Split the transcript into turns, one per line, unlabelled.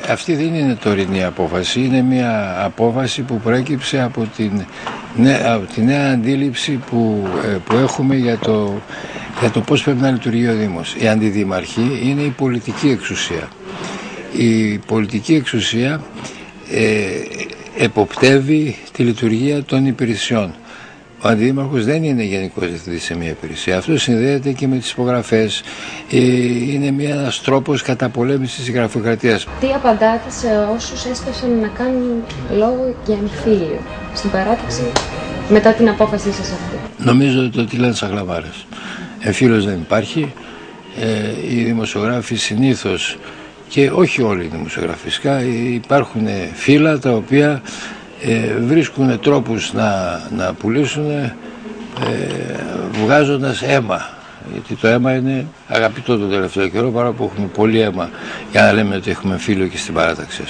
Αυτή δεν είναι τωρινή απόφαση, είναι μια απόφαση που προέκυψε από τη νέα αντίληψη που έχουμε για το πώς πρέπει να λειτουργεί ο Δήμος. Η αντιδημαρχή είναι η πολιτική εξουσία. Η πολιτική εξουσία εποπτεύει τη λειτουργία των υπηρεσιών. Ο αντιδήμαρχος δεν είναι γενικός διευθυντής σε μια υπηρεσία. Αυτό συνδέεται και με τις υπογραφές. Είναι ένας τρόπος καταπολέμησης της γραφειοκρατίας.
Τι απαντάτε σε όσους έσκασαν να κάνουν λόγο για εμφύλιο στην παράταξη μετά την απόφασή σας αυτή?
Νομίζω ότι το λένε σαν χλαμάρες. Εμφύλιος δεν υπάρχει. Οι δημοσιογράφοι συνήθως, και όχι όλοι οι δημοσιογράφοι φυσικά, υπάρχουν φύλλα τα οποία βρίσκουν τρόπους να πουλήσουν βγάζοντας αίμα, γιατί το αίμα είναι αγαπητό τον τελευταίο καιρό, παρά που έχουμε πολύ αίμα για να λέμε ότι έχουμε εμφύλιο και στην παράταξη.